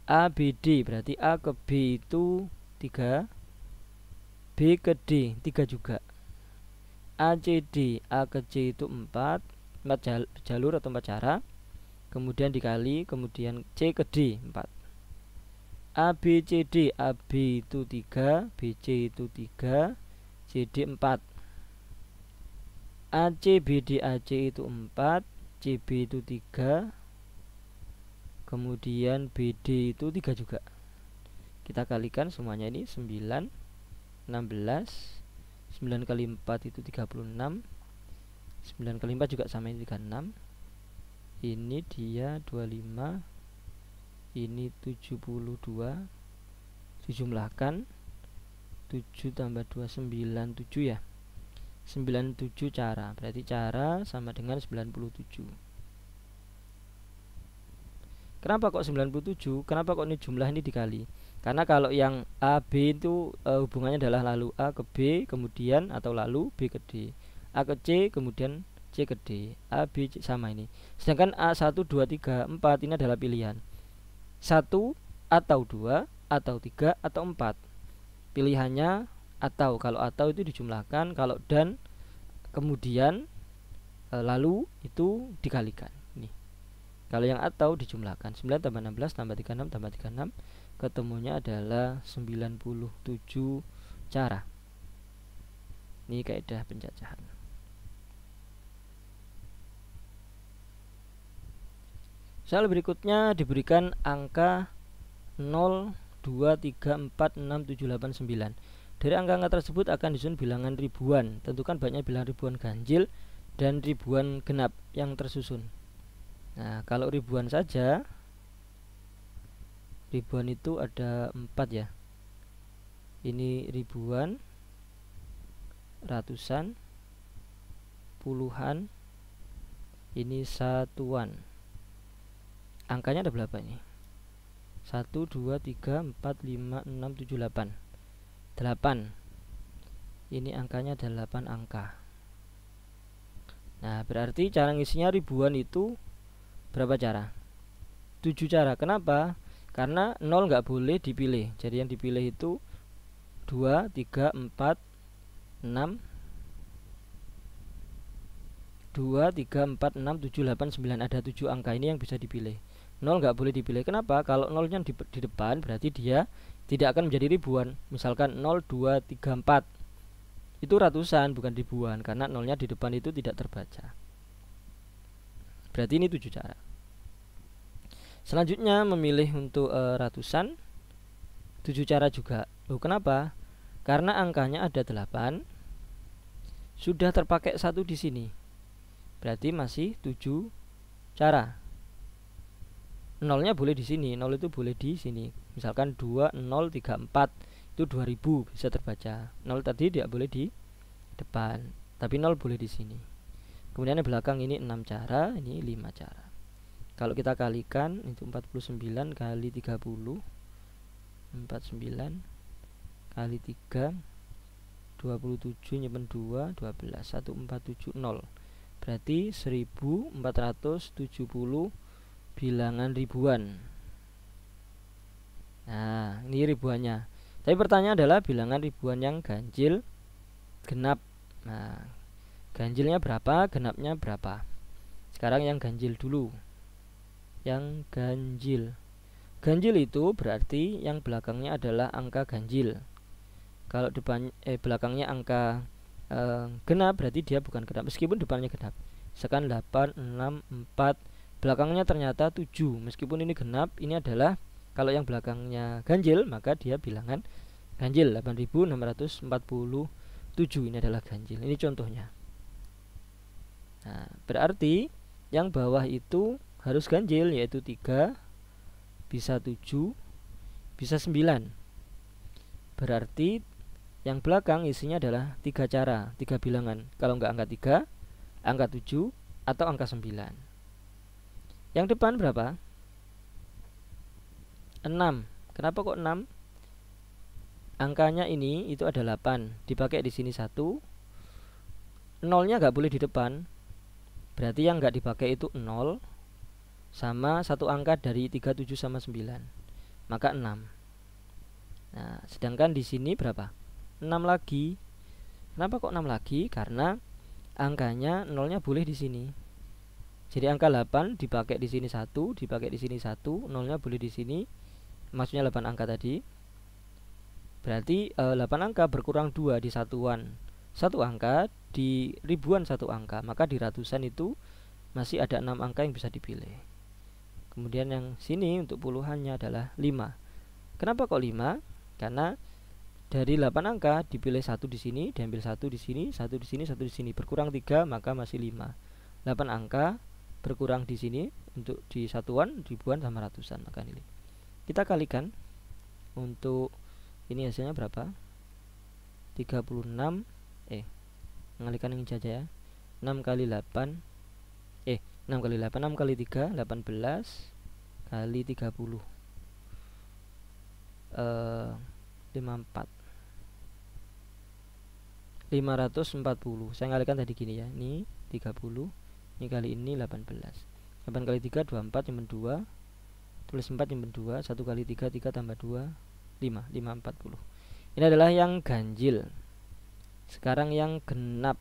Speaker 1: A, B, D berarti A ke B itu 3, B ke D 3 juga. A, C, D, A ke C itu 4 jalur atau 4 cara. Kemudian dikali, kemudian C ke D 4. A, B, C, D, A, B itu 3, B, C itu 3, C, D 4. A, C, B, D, A, C itu 4, C, B itu 3, kemudian B, D itu 3 juga. Kita kalikan semuanya ini 9, 16, 9 kali 4 itu 36, 9 kali 4 juga sama ini 36. Ini dia 25, ini 72, dijumlahkan 7 tambah 2 97 ya. 97 cara, berarti cara sama dengan 97. Kenapa kok 97? Kenapa kok ini jumlah ini dikali? Karena kalau yang A, B itu hubungannya adalah lalu A ke B, kemudian atau lalu B ke D. A ke C, kemudian C ke D. A, B, C sama ini. Sedangkan A1, 2, 3, 4 ini adalah pilihan 1 atau 2 atau 3 atau 4. Pilihannya atau, kalau atau itu dijumlahkan, kalau dan kemudian lalu itu dikalikan. Nih. Kalau yang atau dijumlahkan 9 tambah 16 tambah 36 tambah 36, ketemunya adalah 97 cara. Ini kaidah pencacahan. Soal berikutnya diberikan angka 0, 2, 3, 4, 6, 7, 8, 9. Dari angka-angka tersebut akan disusun bilangan ribuan. Tentukan banyak bilangan ribuan ganjil dan ribuan genap yang tersusun. Nah, kalau ribuan saja, ribuan itu ada 4 ya. Ini ribuan, ratusan, puluhan, ini satuan. Angkanya ada berapa ini? 1, 2, 3, 4, 5, 6, 7, 8. 8. Ini angkanya ada 8 angka. Nah, berarti cara ngisinya ribuan itu berapa cara? 7 cara. Kenapa? Karena 0 nggak boleh dipilih. Jadi yang dipilih itu 2, 3, 4, 6, 2, 3, 4, 6, 7, 8, 9. Ada 7 angka ini yang bisa dipilih. 0 nggak boleh dipilih. Kenapa? Kalau 0-nya di depan berarti dia tidak akan menjadi ribuan. Misalkan 0, 2, 3, 4 itu ratusan bukan ribuan, karena 0-nya di depan itu tidak terbaca. Berarti ini 7 cara. Selanjutnya memilih untuk ratusan, 7 cara juga. Loh, kenapa? Karena angkanya ada 8, sudah terpakai 1 di sini. Berarti masih 7 cara. 0-nya boleh di sini, 0 itu boleh di sini. Misalkan 2, 0, 3, 4 itu 2000 bisa terbaca. 0 tadi tidak boleh di depan, tapi 0 boleh di sini. Kemudian yang belakang ini 6 cara, ini 5 cara. Kalau kita kalikan itu 49 kali 30, 49 kali 3, 27 nyimpen 2, 12, 1470. Berarti 1470 bilangan ribuan. Nah, ini ribuannya. Tapi pertanyaan adalah bilangan ribuan yang ganjil genap. Nah, ganjilnya berapa, genapnya berapa? Sekarang yang ganjil dulu. Yang ganjil. Ganjil itu berarti yang belakangnya adalah angka ganjil. Kalau depan belakangnya angka genap berarti dia bukan genap meskipun depannya genap. Misalkan 8, 6, 4, belakangnya ternyata 7. Meskipun ini genap, ini adalah kalau yang belakangnya ganjil, maka dia bilangan ganjil. 8647 ini adalah ganjil. Ini contohnya. Nah, berarti yang bawah itu harus ganjil, yaitu 3, bisa 7, bisa 9. Berarti yang belakang isinya adalah 3 cara, 3 bilangan. Kalau nggak angka 3, angka 7, atau angka 9. Yang depan berapa? 6. Kenapa kok 6? Angkanya ini itu ada 8, dipakai di sini 1. Nolnya nggak boleh di depan. Berarti yang nggak dipakai itu 0 sama satu angka dari 3, 7 sama 9. Maka 6. Nah, sedangkan di sini berapa? 6 lagi. Kenapa kok 6 lagi? Karena angkanya nolnya boleh di sini. Jadi angka 8 dipakai di sini 1, dipakai di sini 1, nolnya boleh di sini. Maksudnya 8 angka tadi. Berarti 8 angka berkurang 2 di satuan 1 angka, di ribuan 1 angka. Maka di ratusan itu masih ada 6 angka yang bisa dipilih. Kemudian yang sini untuk puluhannya adalah 5. Kenapa kok 5? Karena dari 8 angka dipilih 1 di sini, diambil 1 di sini, 1 di sini, 1 di sini, berkurang 3, maka masih 5. 8 angka berkurang di sini untuk di satuan, ribuan sama ratusan, maka ini. Kita kalikan untuk ini hasilnya berapa? 36. Mengalikan yang saja ya. 6 kali 8. 6 kali 8, 6 kali 3, 18 kali 30. 54. 540. Saya ngalikan tadi gini ya. Ini 30. Ini kali ini 18. 8 kali 3 24 nyimpen 2. Tulis 4 nyimpen 2. 1 kali 3 3 tambah 2 5. 540. Ini adalah yang ganjil. Sekarang yang genap.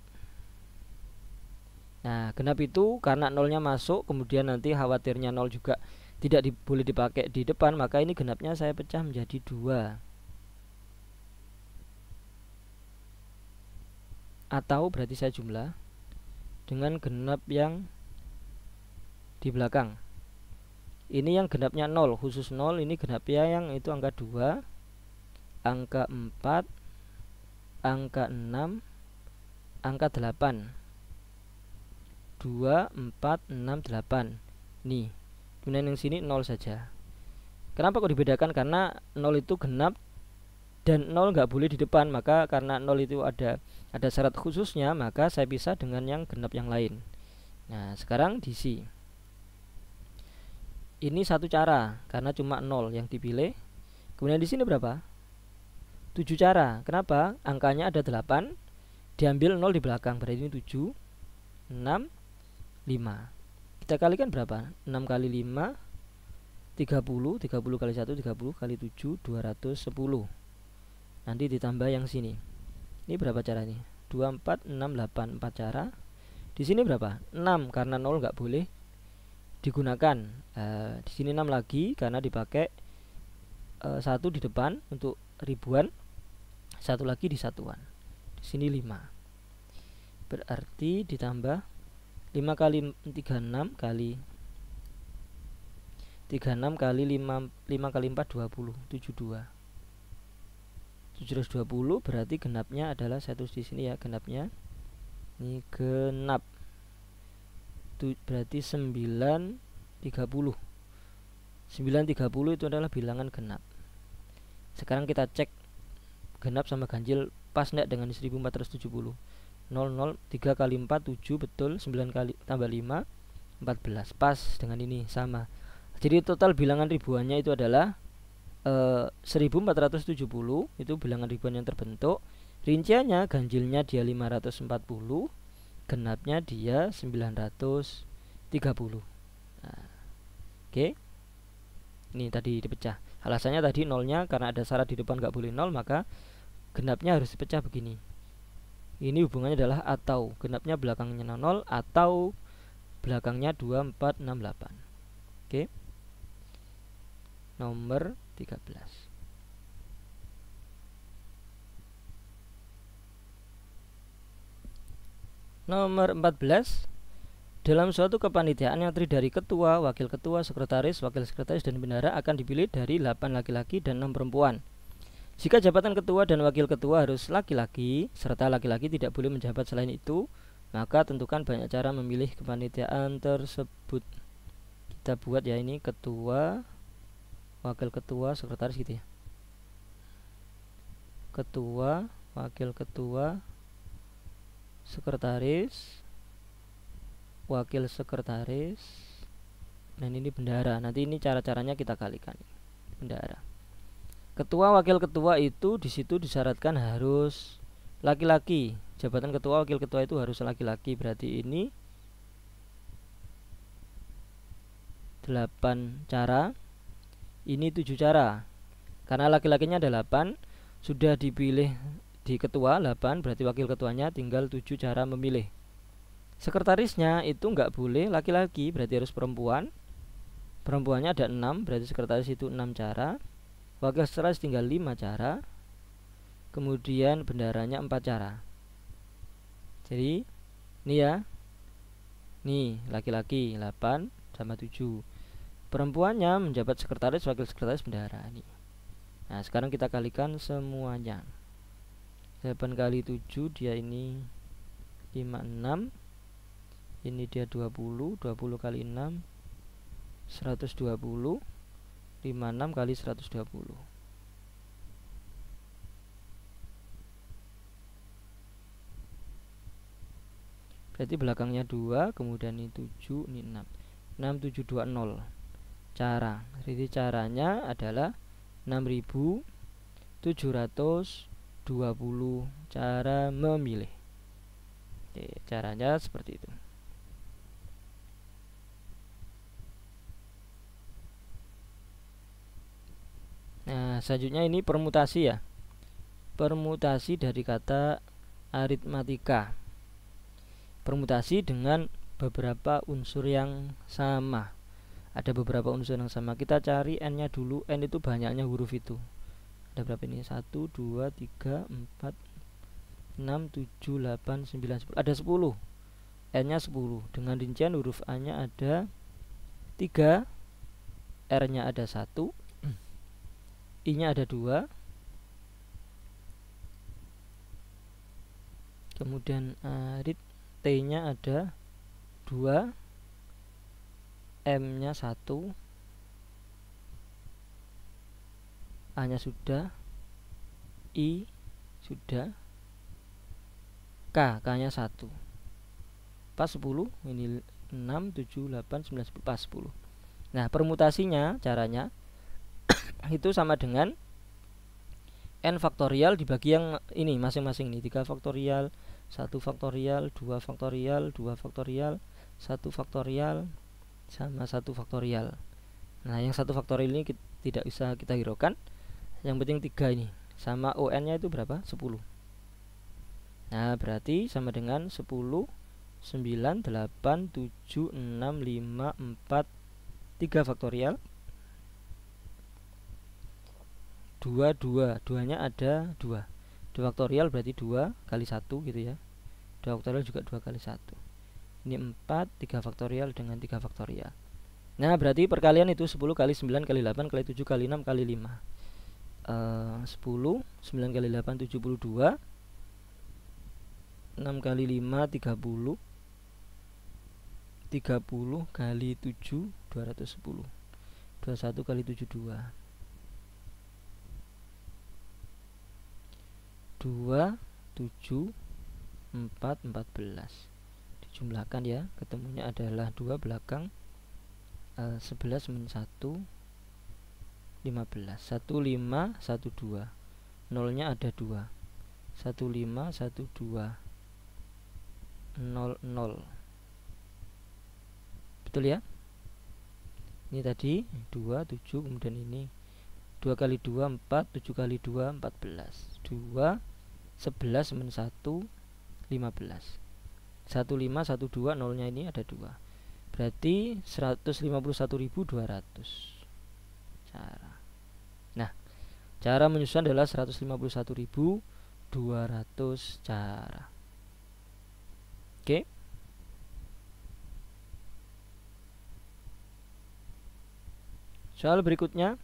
Speaker 1: Nah, genap itu karena nolnya masuk, kemudian nanti khawatirnya nol juga tidak boleh dipakai di depan, maka ini genapnya saya pecah menjadi 2. Atau berarti saya jumlah dengan genap yang di belakang. Ini yang genapnya 0, khusus 0. Ini genapnya yang itu angka 2, angka 4, angka 6, angka 8. 2, 4, 6, 8. Nih. Kemudian yang sini 0 saja. Kenapa kok dibedakan? Karena 0 itu genap dan 0 nggak boleh di depan. Maka karena 0 itu ada syarat khususnya, maka saya pisah dengan yang genap yang lain. Nah, sekarang diisi. Ini satu cara karena cuma 0 yang dipilih. Kemudian di sini berapa? 7 cara. Kenapa? Angkanya ada 8, diambil 0 di belakang. Berarti ini 7, 6, 5. Kita kalikan berapa? 6 kali 5 30, 30 kali 1 30 kali 7 210. Nanti ditambah yang sini. Ini berapa caranya? 2, 4, 6, 8. 4 cara. Di sini berapa? 6 karena 0 nggak boleh digunakan. Di sini 6 lagi karena dipakai 1 di depan untuk ribuan, 1 lagi di satuan. Di sini 5. Berarti ditambah 5 kali 36 kali 36 kali 5 kali 4 20, 72. 720 berarti genapnya adalah saya tulis di sini ya, genapnya. Ini genap. Berarti 930. 930 itu adalah bilangan genap. Sekarang kita cek genap sama ganjil pas enggak dengan 1470. 00, 3 kali 4 7, betul. 9 kali tambah 5 14, pas dengan ini, sama. Jadi total bilangan ribuannya itu adalah 1470. Itu bilangan ribuan yang terbentuk. Rinciannya ganjilnya dia 540, genapnya dia 930. Nah, oke. Ini tadi dipecah. Alasannya tadi nolnya karena ada syarat di depan nggak boleh 0, maka genapnya harus dipecah begini. Ini hubungannya adalah atau, genapnya belakangnya 0 atau belakangnya 2, 4, 6, 8. Oke. Nomor 13. Nomor 14. Dalam suatu kepanitiaan yang terdiri dari ketua, wakil ketua, sekretaris, wakil sekretaris, dan bendahara akan dipilih dari 8 laki-laki dan 6 perempuan. Jika jabatan ketua dan wakil ketua harus laki-laki, serta laki-laki tidak boleh menjabat selain itu, maka tentukan banyak cara memilih kepanitiaan tersebut. Kita buat ya, ini ketua, wakil ketua, sekretaris gitu ya. Ketua, wakil ketua, sekretaris, wakil sekretaris, dan ini bendahara. Nanti ini cara-caranya kita kalikan. Bendahara. Ketua, wakil ketua itu di situ disyaratkan harus laki-laki. Jabatan ketua, wakil ketua itu harus laki-laki. Berarti ini 8 cara, ini 7 cara. Karena laki-lakinya ada 8, sudah dipilih di ketua 8, berarti wakil ketuanya tinggal 7 cara memilih. Sekretarisnya itu nggak boleh laki-laki, berarti harus perempuan. Perempuannya ada 6, berarti sekretaris itu 6 cara. Wakil sekretaris tinggal 5 cara. Kemudian bendaharanya 4 cara. Jadi ini ya, nih laki-laki 8 sama 7. Perempuannya menjabat sekretaris, wakil sekretaris, bendahara nih. Nah sekarang kita kalikan semuanya. 8 kali 7 dia ini 56. Ini dia 20. 20 kali 6 120. 56 kali 120. Berarti belakangnya 2, kemudian ini 7, ini 6. 6720 cara. Jadi caranya adalah 6720 cara memilih. Oke, caranya seperti itu. Nah, selanjutnya ini permutasi ya. Permutasi dari kata aritmatika. Permutasi dengan beberapa unsur yang sama. Ada beberapa unsur yang sama. Kita cari n-nya dulu. N itu banyaknya huruf itu. Ada berapa ini? 1, 2, 3, 4, 6, 7, 8, 9, 10. Ada 10. N-nya 10. Dengan rincian huruf A-nya ada 3, R-nya ada 1, I-nya ada 2, kemudian arit, T-nya ada 2, M-nya 1, A-nya sudah, I sudah, K-nya 1. Pas 10, ini 6, 7, 8, 9, 10, pas 10. Nah, permutasinya caranya itu sama dengan n faktorial dibagi yang ini masing-masing nih, 3 faktorial, 1 faktorial, 2 faktorial, 2 faktorial, 1 faktorial, sama 1 faktorial. Nah, yang 1 faktorial ini tidak bisa kita hiraukan. Yang penting 3 ini. Sama ON-nya itu berapa? 10. Nah, berarti sama dengan 10, 9, 8, 7, 6, 5, 4, 3 faktorial. 2, 2, 2-nya ada 2. 2 faktorial berarti 2 kali 1 gitu ya. 2 faktorial juga 2 kali 1. Ini 4, 3 faktorial dengan 3 faktorial. Nah, berarti perkalian itu 10 kali 9 kali 8 kali 7 kali 6 kali 5. 10, 9 kali 8, 72. 6 kali 5, 30. 30 kali 7, 210. 21 kali 7, 2. 2, 7, 4, 14. Dijumlahkan ya, ketemunya adalah 2 belakang 11 min 1, 15. 1, 5, 1, 2. Nolnya ada 2. 1, 5, 1, 2. 0, 0. Betul ya? Ini tadi 2, 7, kemudian ini 2 kali 2, 4, 7 kali 2, 14. 2, 11 min 1, 15. 1, 5, 1, 2, nolnya ini ada 2. Berarti 151.200 cara. Nah, cara menyusun adalah 151.200 cara. Oke. Soal berikutnya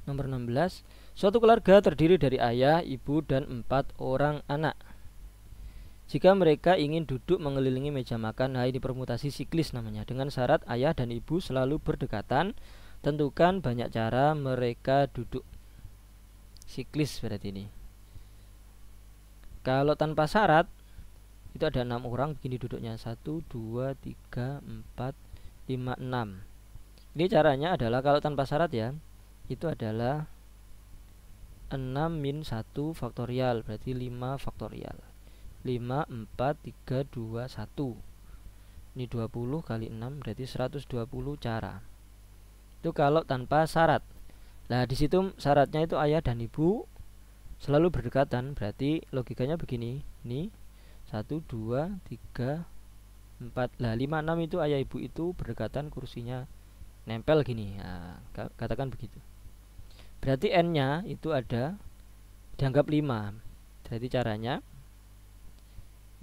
Speaker 1: nomor 16. Suatu keluarga terdiri dari ayah, ibu, dan 4 orang anak. jika mereka ingin duduk mengelilingi meja makan. Nah, ini permutasi siklis namanya. Dengan syarat ayah dan ibu selalu berdekatan, tentukan banyak cara mereka duduk. Siklis berarti ini. Kalau tanpa syarat, itu ada 6 orang begini duduknya. 1, 2, 3, 4, 5, 6. Ini caranya adalah kalau tanpa syarat ya, itu adalah 6 min 1 faktorial, berarti 5 faktorial. 5, 4, 3, 2, 1. Ini 20 kali 6 berarti 120 cara. Itu kalau tanpa syarat. Nah, di situ syaratnya itu ayah dan ibu selalu berdekatan, berarti logikanya begini. Ini 1, 2, 3, 4. Lah 5, 6 itu ayah ibu itu berdekatan, kursinya nempel gini. Nah, katakan begitu. Berarti n-nya itu ada dianggap 5. Jadi caranya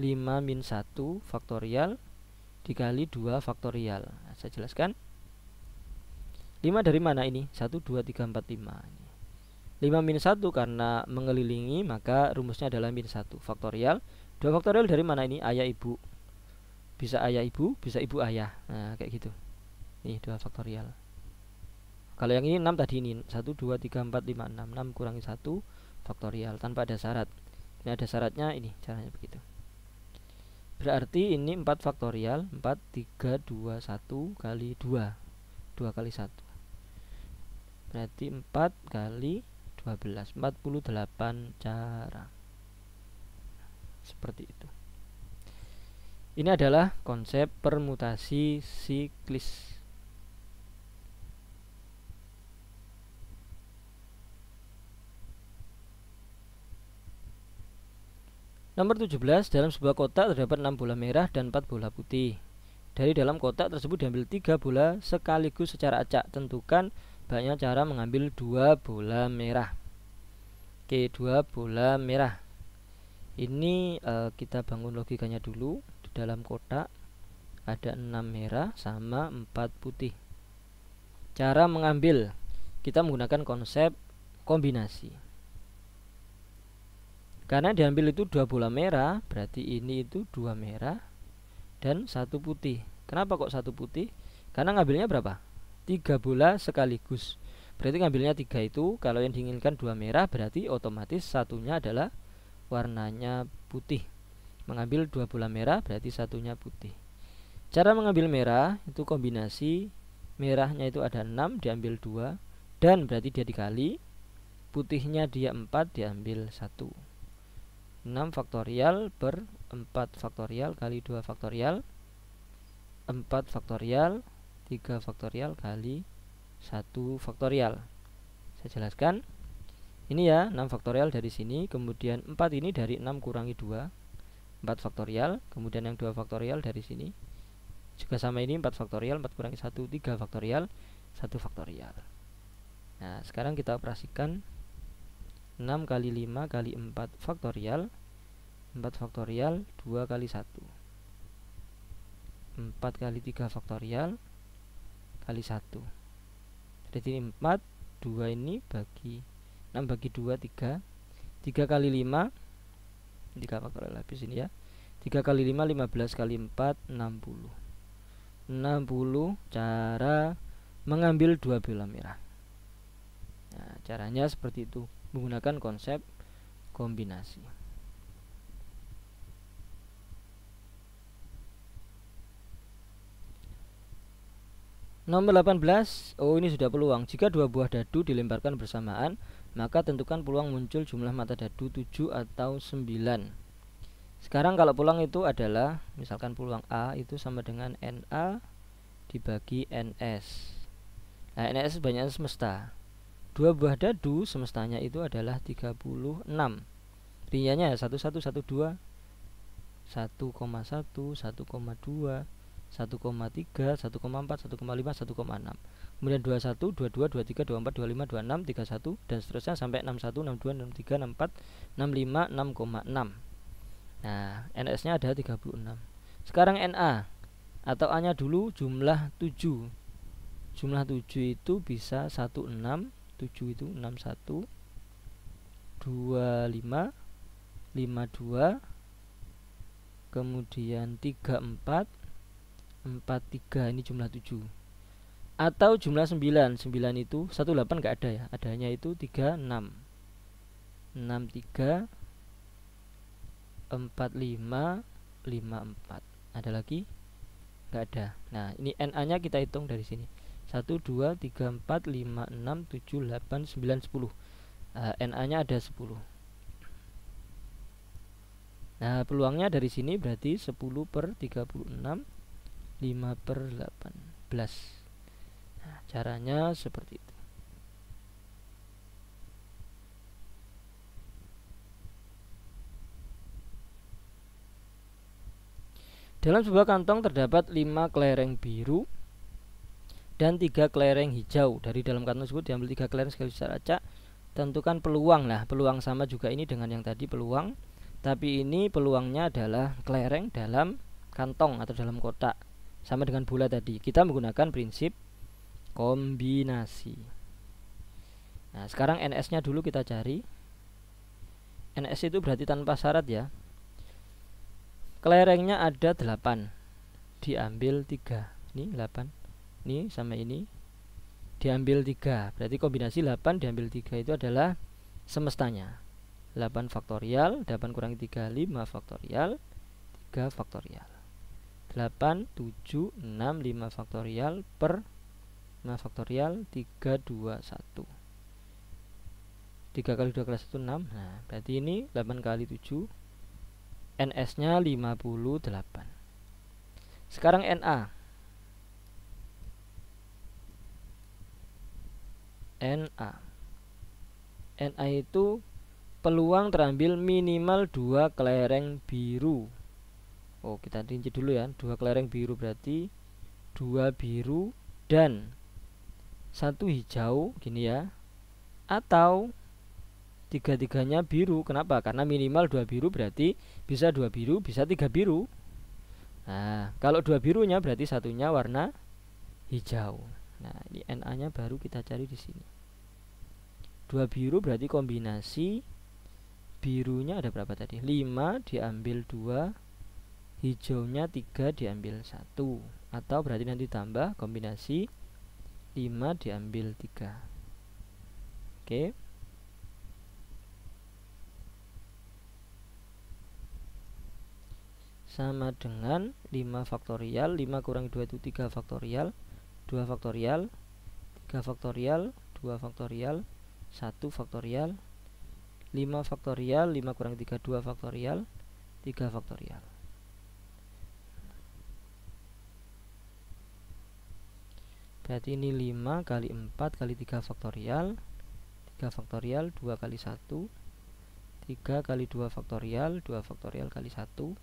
Speaker 1: 5 min 1 faktorial dikali 2 faktorial. Nah, saya jelaskan. 5 dari mana ini? 1, 2, 3, 4, 5. 5 min 1 karena mengelilingi, maka rumusnya adalah min 1 faktorial. 2 faktorial dari mana ini? Ayah ibu. Bisa ayah ibu, bisa ibu ayah. Nah, kayak gitu. Nih 2 faktorial. Kalau yang ini 6 tadi ini 1, 2, 3, 4, 5, 6. 6 kurangi 1 faktorial tanpa ada syarat. Ini ada syaratnya, ini caranya begitu. Berarti ini 4 faktorial. 4, 3, 2, 1 kali 2. 2 kali 1. Berarti 4 kali 12. 48 cara. Seperti itu. Ini adalah konsep permutasi siklis. Nomor 17, dalam sebuah kotak terdapat 6 bola merah dan 4 bola putih. Dari dalam kotak tersebut diambil 3 bola sekaligus secara acak. Tentukan banyak cara mengambil 2 bola merah. Oke, 2 bola merah. Ini kita bangun logikanya dulu. Di dalam kotak ada 6 merah sama 4 putih. Cara mengambil, kita menggunakan konsep kombinasi. Karena diambil itu 2 bola merah, berarti ini itu 2 merah dan 1 putih. Kenapa kok 1 putih? Karena ngambilnya berapa? 3 bola sekaligus. Berarti ngambilnya 3 itu, kalau yang diinginkan 2 merah, berarti otomatis satunya adalah warnanya putih. Mengambil 2 bola merah, berarti satunya putih. Cara mengambil merah, itu kombinasi. Merahnya itu ada 6, diambil 2. Dan berarti dia dikali. Putihnya dia 4, diambil 1. 6 faktorial per 4 faktorial kali 2 faktorial, 4 faktorial, 3 faktorial kali 1 faktorial. Saya jelaskan. Ini ya 6 faktorial dari sini, kemudian 4 ini dari 6 kurangi 2, 4 faktorial, kemudian yang 2 faktorial dari sini juga sama, ini 4 faktorial, 4 kurangi 1, 3 faktorial, 1 faktorial. Nah, sekarang kita operasikan. 6 kali 5 kali 4 faktorial, 4 faktorial 2 kali 1, 4 kali 3 faktorial kali 1. Jadi ini 4, 2 ini bagi 6 bagi 2, 3. 3 kali 5, 3 faktorial habis ini ya. 3 kali 5, 15 kali 4, 60. 60 cara mengambil 2 bola merah. Nah, caranya seperti itu, menggunakan konsep kombinasi. Nomor 18, ini sudah peluang. Jika 2 buah dadu dilemparkan bersamaan, maka tentukan peluang muncul jumlah mata dadu 7 atau 9. Sekarang kalau peluang itu adalah, misalkan peluang A itu sama dengan NA dibagi NS. Nah, NS banyaknya semesta. 2 buah dadu semestanya itu adalah 36. Rinyanya 1, 1, 1, 2, 1,1, 1,2, 1,3, 1,4, 1,5, 1,6. Kemudian 21, 22, 23, 24, 25, 26, 31 dan seterusnya sampai 61, 62, 63, 64, 65, 6,6. Nah, NS-nya ada 36. Sekarang NA atau A-nya dulu jumlah 7. Jumlah 7 itu bisa 16, 7 itu 61, 25, 52, kemudian 34, 43, ini jumlah 7. Atau jumlah 9, 9 itu 18 nggak ada ya, adanya itu 36, 63, 45, 54. Ada lagi? Nggak ada. Nah, ini NA nya kita hitung dari sini. 1, 2, 3, 4, 5, 6, 7, 8, 9, 10. NA nya ada 10. Nah, peluangnya dari sini berarti 10 per 36, 5 per 18. Nah, caranya seperti itu. Dalam sebuah kantong terdapat 5 kelereng biru dan 3 kelereng hijau. Dari dalam kantong tersebut diambil 3 kelereng sekaligus secara acak. Tentukan peluang. Nah, peluang sama juga ini dengan yang tadi peluang, tapi ini peluangnya adalah kelereng dalam kantong atau dalam kotak. Sama dengan bola tadi. Kita menggunakan prinsip kombinasi. Nah, sekarang NS-nya dulu kita cari. NS itu berarti tanpa syarat ya. Kelerengnya ada 8, diambil 3. Ini 8. Ini sama ini diambil 3. Berarti kombinasi 8 diambil 3 itu adalah semestanya. 8 faktorial, 8 kurangi 3, 5 faktorial, 3 faktorial. 8, 7, 6, 5 faktorial per 5 faktorial, 3, 2, 1. 3 kali 2 kali 1, 6. Nah, berarti ini 8 kali 7, NS-nya 58. Sekarang NA. NA itu peluang terambil minimal 2 kelereng biru. Oh, kita rinci dulu ya. 2 kelereng biru berarti 2 biru dan 1 hijau, gini ya. Atau 3-3-nya biru. Kenapa? Karena minimal 2 biru berarti bisa 2 biru, bisa 3 biru. Nah, kalau 2 birunya berarti satunya warna hijau. Nah, ini NA-nya baru kita cari di sini. 2 biru berarti kombinasi birunya ada berapa tadi? 5 diambil 2, hijaunya 3 diambil 1. Atau berarti nanti tambah kombinasi 5 diambil 3. Oke. Sama dengan 5 faktorial. 5 kurangi 2 itu 3 faktorial, 2 faktorial, 3 faktorial, 2 faktorial, 1 faktorial, 5 faktorial, 5 kurangi 3, 2 faktorial, 3 faktorial. Berarti ini 5 kali 4 kali 3 faktorial, 3 faktorial, 2 kali 1, 3 kali 2 faktorial, 2 faktorial kali 1.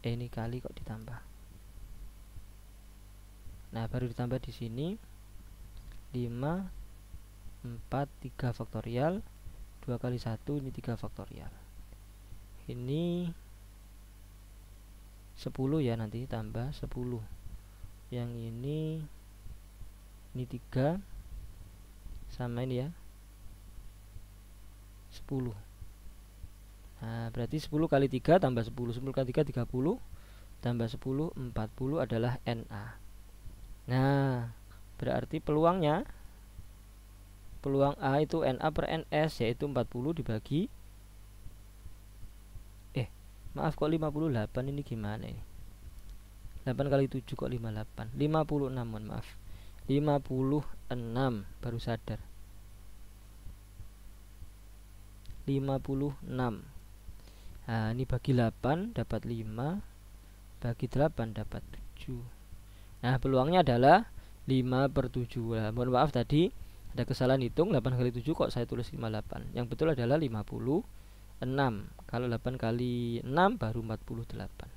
Speaker 1: Ini kali kok ditambah. Nah, baru ditambah di sini 5, 4, 3 faktorial, 2 kali 1, ini 3 faktorial. Ini 10 ya, nanti tambah 10. Yang ini 3 sama ini ya, 10. Nah, berarti 10 kali 3 tambah 10, 10 kali 3 30, tambah 10 40 adalah NA. Nah, berarti peluang A itu NA per NS, yaitu 40 dibagi maaf kok 58, ini gimana ini? 8 kali 7 kok 58, 56, mohon maaf, 56, baru sadar, 56. Nah, ini bagi 8 dapat 5, bagi 8 dapat 7. Nah, peluangnya adalah 5 per 7. Nah, mohon maaf tadi ada kesalahan hitung, 8 kali 7 kok saya tulis 58. Yang betul adalah 56. Kalau 8 kali 6 baru 48.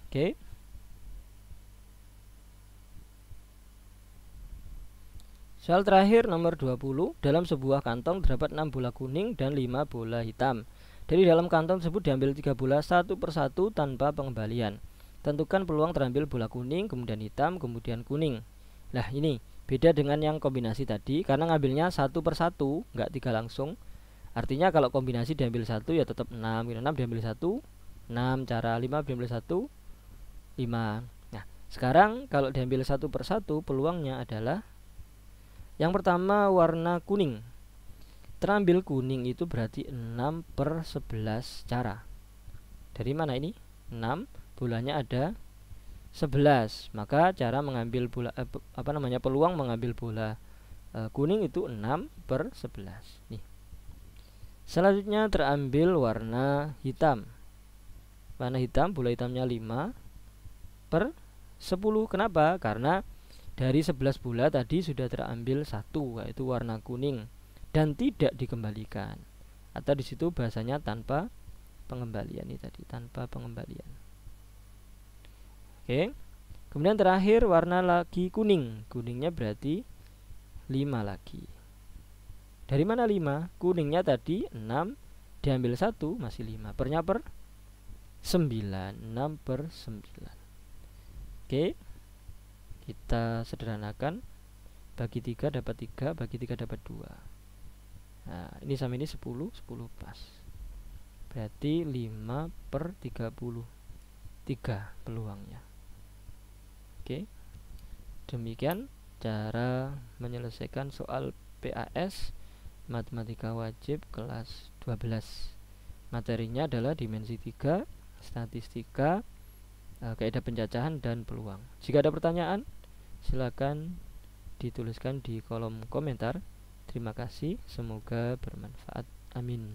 Speaker 1: Oke. Soal terakhir nomor 20. Dalam sebuah kantong terdapat 6 bola kuning dan 5 bola hitam. Dari dalam kantong tersebut diambil 3 bola satu persatu tanpa pengembalian. Tentukan peluang terambil bola kuning, kemudian hitam, kemudian kuning. Nah, ini beda dengan yang kombinasi tadi, karena ngambilnya satu persatu, nggak 3 langsung. Artinya kalau kombinasi diambil 1 ya tetap 6 gitu. 6 diambil 1 6, cara 5 diambil 1 5. Nah sekarang kalau diambil satu per satu, peluangnya adalah yang pertama warna kuning. Terambil kuning itu berarti 6 per 11 cara. Dari mana ini? 6, bolanya ada 11, maka cara mengambil bola peluang mengambil bola kuning itu 6 per 11 nih. Selanjutnya terambil warna hitam. Warna hitam, bola hitamnya 5 per 10. Kenapa? Karena dari 11 bola tadi sudah terambil 1, yaitu warna kuning, dan tidak dikembalikan. Atau disitu bahasanya tanpa pengembalian ini tadi, tanpa pengembalian. Oke. Kemudian terakhir warna lagi kuning. Kuningnya berarti 5 lagi. Dari mana 5? Kuningnya tadi 6 diambil 1 masih 5. Pernya per 9. 6 per 9. Oke. Kita sederhanakan. Bagi 3 dapat 3, bagi 3 dapat 2. Nah, ini sama ini 10, 10 pas. Berarti 5 per 33 peluangnya. Oke. Demikian cara menyelesaikan soal PAS Matematika Wajib kelas 12. Materinya adalah dimensi 3, statistika, kaidah pencacahan, dan peluang. Jika ada pertanyaan, silakan dituliskan di kolom komentar. Terima kasih, semoga bermanfaat. Amin.